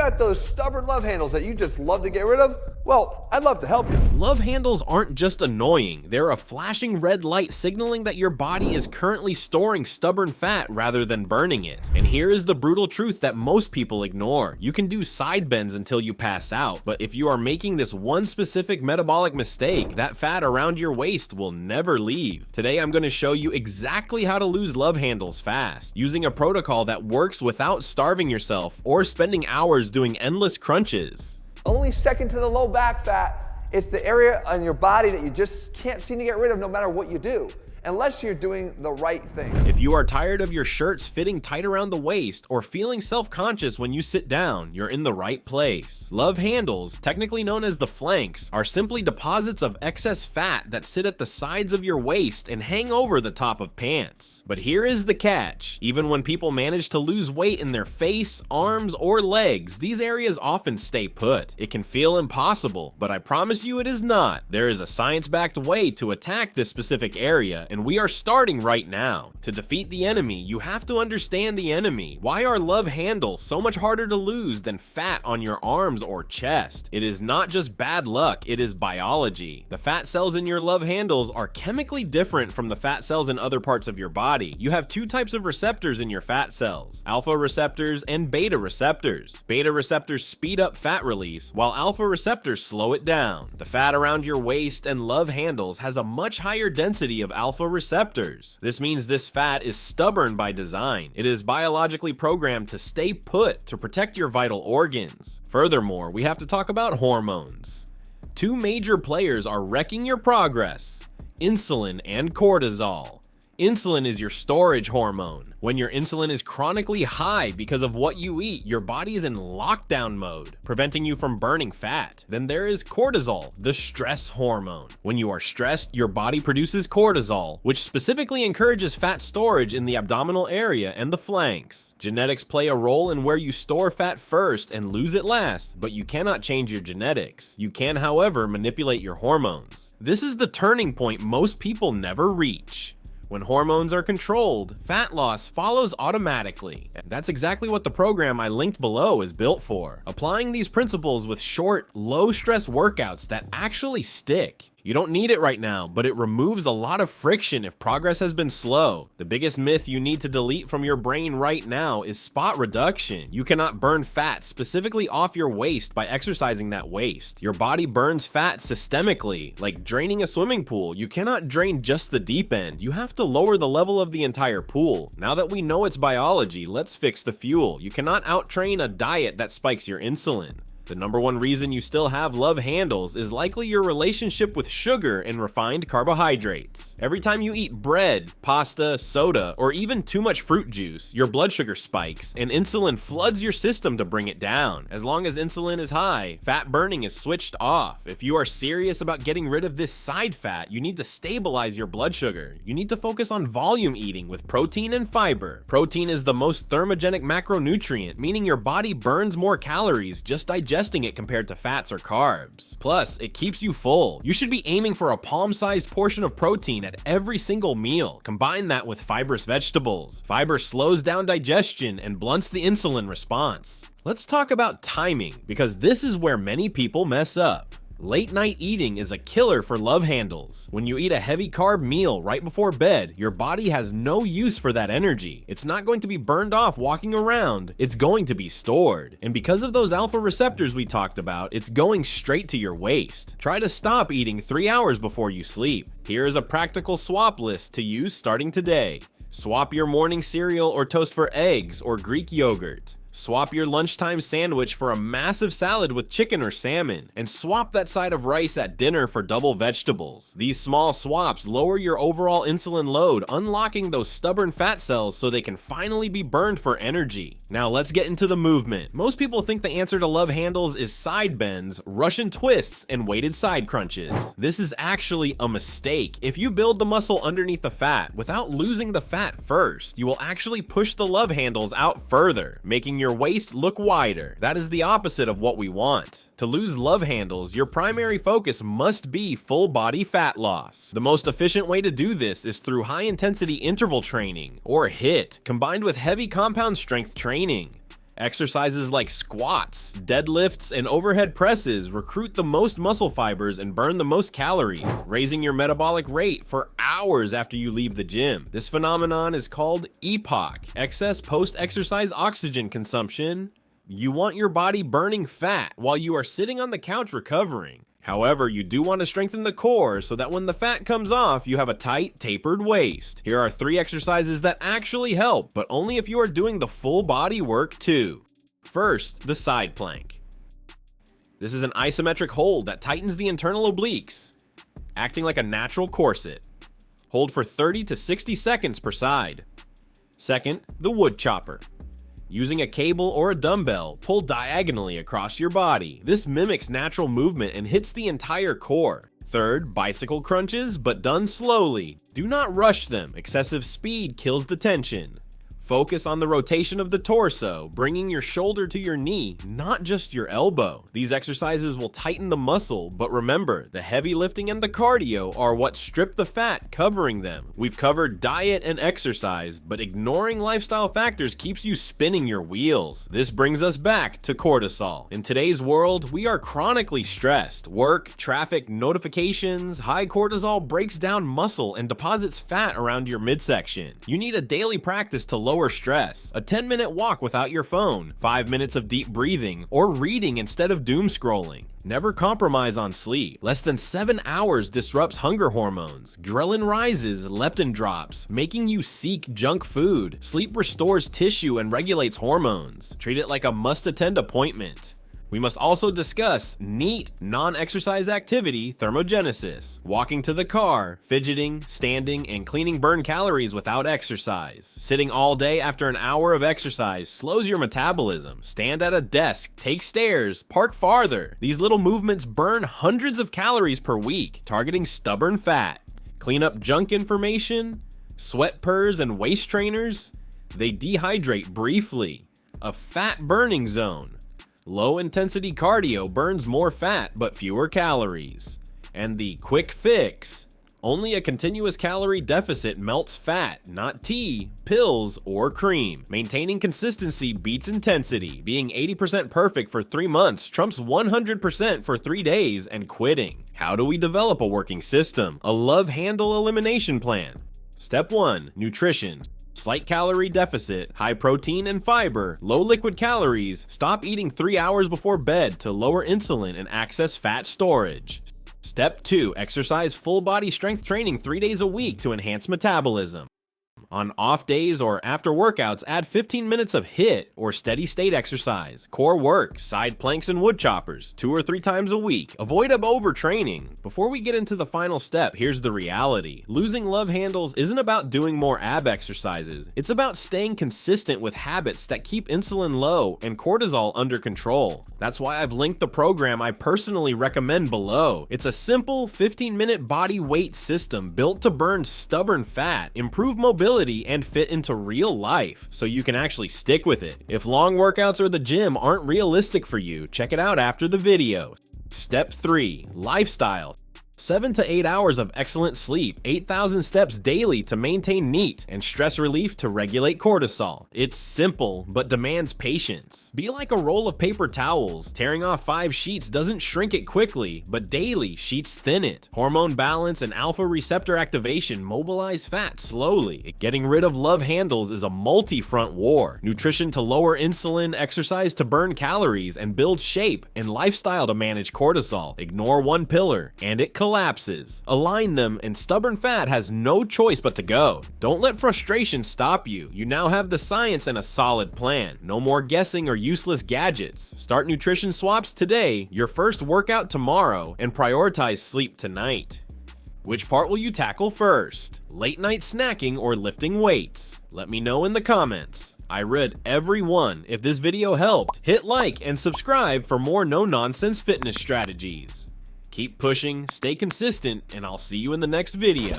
got those stubborn love handles that you just love to get rid of? Well, I'd love to help you. Love handles aren't just annoying, they're a flashing red light signaling that your body is currently storing stubborn fat rather than burning it. And here is the brutal truth that most people ignore. You can do side bends until you pass out, but if you are making this one specific metabolic mistake, that fat around your waist will never leave. Today I'm going to show you exactly how to lose love handles fast, using a protocol that works without starving yourself or spending hours doing endless crunches. Only second to the low back fat. It's the area on your body that you just can't seem to get rid of no matter what you do, unless you're doing the right thing. If you are tired of your shirts fitting tight around the waist or feeling self-conscious when you sit down, you're in the right place. Love handles, technically known as the flanks, are simply deposits of excess fat that sit at the sides of your waist and hang over the top of pants. But here is the catch. Even when people manage to lose weight in their face, arms, or legs, these areas often stay put. It can feel impossible, but I promise you it is not. There is a science-backed way to attack this specific area, and we are starting right now. To defeat the enemy, you have to understand the enemy. Why are love handles so much harder to lose than fat on your arms or chest? It is not just bad luck, it is biology. The fat cells in your love handles are chemically different from the fat cells in other parts of your body. You have two types of receptors in your fat cells: alpha receptors and beta receptors. Beta receptors speed up fat release, while alpha receptors slow it down. The fat around your waist and love handles has a much higher density of alpha receptors. This means this fat is stubborn by design. It is biologically programmed to stay put to protect your vital organs. Furthermore, we have to talk about hormones. Two major players are wrecking your progress: insulin and cortisol. Insulin is your storage hormone. When your insulin is chronically high because of what you eat, your body is in lockdown mode, preventing you from burning fat. Then there is cortisol, the stress hormone. When you are stressed, your body produces cortisol, which specifically encourages fat storage in the abdominal area and the flanks. Genetics play a role in where you store fat first and lose it last, but you cannot change your genetics. You can, however, manipulate your hormones. This is the turning point most people never reach. When hormones are controlled, fat loss follows automatically. That's exactly what the program I linked below is built for. Applying these principles with short, low-stress workouts that actually stick. You don't need it right now, but it removes a lot of friction if progress has been slow. The biggest myth you need to delete from your brain right now is spot reduction. You cannot burn fat specifically off your waist by exercising that waist. Your body burns fat systemically, like draining a swimming pool. You cannot drain just the deep end. You have to lower the level of the entire pool. Now that we know it's biology, let's fix the fuel. You cannot out-train a diet that spikes your insulin. The number one reason you still have love handles is likely your relationship with sugar and refined carbohydrates. Every time you eat bread, pasta, soda, or even too much fruit juice, your blood sugar spikes, and insulin floods your system to bring it down. As long as insulin is high, fat burning is switched off. If you are serious about getting rid of this side fat, you need to stabilize your blood sugar. You need to focus on volume eating with protein and fiber. Protein is the most thermogenic macronutrient, meaning your body burns more calories just digesting it compared to fats or carbs. Plus, it keeps you full. You should be aiming for a palm-sized portion of protein at every single meal. Combine that with fibrous vegetables. Fiber slows down digestion and blunts the insulin response. Let's talk about timing, because this is where many people mess up. Late night eating is a killer for love handles. When you eat a heavy carb meal right before bed, your body has no use for that energy. It's not going to be burned off walking around, it's going to be stored. And because of those alpha receptors we talked about, it's going straight to your waist. Try to stop eating 3 hours before you sleep. Here is a practical swap list to use starting today. Swap your morning cereal or toast for eggs or Greek yogurt. Swap your lunchtime sandwich for a massive salad with chicken or salmon, and swap that side of rice at dinner for double vegetables. These small swaps lower your overall insulin load, unlocking those stubborn fat cells so they can finally be burned for energy. Now let's get into the movement. Most people think the answer to love handles is side bends, Russian twists, and weighted side crunches. This is actually a mistake. If you build the muscle underneath the fat without losing the fat first, you will actually push the love handles out further, making your waist look wider. That is the opposite of what we want. To lose love handles, your primary focus must be full body fat loss. The most efficient way to do this is through high intensity interval training, or HIIT, combined with heavy compound strength training. Exercises like squats, deadlifts, and overhead presses recruit the most muscle fibers and burn the most calories, raising your metabolic rate for hours after you leave the gym. This phenomenon is called EPOC, excess post-exercise oxygen consumption. You want your body burning fat while you are sitting on the couch recovering. However, you do want to strengthen the core so that when the fat comes off, you have a tight, tapered waist. Here are 3 exercises that actually help, but only if you are doing the full body work too. First, the side plank. This is an isometric hold that tightens the internal obliques, acting like a natural corset. Hold for 30 to 60 seconds per side. Second, the wood chopper. Using a cable or a dumbbell, pull diagonally across your body. This mimics natural movement and hits the entire core. Third, bicycle crunches, but done slowly. Do not rush them. Excessive speed kills the tension. Focus on the rotation of the torso, bringing your shoulder to your knee, not just your elbow. These exercises will tighten the muscle, but remember, the heavy lifting and the cardio are what strip the fat covering them. We've covered diet and exercise, but ignoring lifestyle factors keeps you spinning your wheels. This brings us back to cortisol. In today's world, we are chronically stressed. Work, traffic, notifications, high cortisol breaks down muscle and deposits fat around your midsection. You need a daily practice to lower stress. A 10-minute walk without your phone, 5 minutes of deep breathing, or reading instead of doom scrolling. Never compromise on sleep. Less than 7 hours disrupts hunger hormones. Ghrelin rises, leptin drops, making you seek junk food. Sleep restores tissue and regulates hormones. Treat it like a must-attend appointment. We must also discuss NEAT, non-exercise activity thermogenesis. Walking to the car, fidgeting, standing, and cleaning burn calories without exercise. Sitting all day after an hour of exercise slows your metabolism. Stand at a desk, take stairs, park farther. These little movements burn hundreds of calories per week, targeting stubborn fat. Clean up junk information, sweat purrs and waist trainers. They dehydrate briefly. A fat burning zone. Low intensity cardio burns more fat but fewer calories. And the quick fix. Only a continuous calorie deficit melts fat, not tea, pills, or cream. Maintaining consistency beats intensity. Being 80% perfect for 3 months trumps 100% for 3 days and quitting. How do we develop a working system? A love handle elimination plan. Step 1. Nutrition. Slight calorie deficit, high protein and fiber, low liquid calories. Stop eating 3 hours before bed to lower insulin and access fat storage. Step 2. Exercise full body strength training 3 days a week to enhance metabolism. On off days or after workouts, add 15 minutes of HIIT or steady state exercise, core work, side planks and wood choppers 2 or 3 times a week. Avoid overtraining. Before we get into the final step, here's the reality. Losing love handles isn't about doing more ab exercises. It's about staying consistent with habits that keep insulin low and cortisol under control. That's why I've linked the program I personally recommend below. It's a simple 15-minute body weight system built to burn stubborn fat, improve mobility, and fit into real life, so you can actually stick with it. If long workouts or the gym aren't realistic for you, check it out after the video. Step 3. Lifestyle. 7 to 8 hours of excellent sleep, 8,000 steps daily to maintain NEAT, and stress relief to regulate cortisol. It's simple, but demands patience. Be like a roll of paper towels. Tearing off 5 sheets doesn't shrink it quickly, but daily sheets thin it. Hormone balance and alpha receptor activation mobilize fat slowly. Getting rid of love handles is a multi-front war. Nutrition to lower insulin, exercise to burn calories and build shape, and lifestyle to manage cortisol. Ignore one pillar, and it collapses. Align them and stubborn fat has no choice but to go. Don't let frustration stop you. You now have the science and a solid plan. No more guessing or useless gadgets. Start nutrition swaps today, your first workout tomorrow, and prioritize sleep tonight. Which part will you tackle first? Late night snacking or lifting weights? Let me know in the comments. I read every one. If this video helped, hit like and subscribe for more no-nonsense fitness strategies. Keep pushing, stay consistent, and I'll see you in the next video.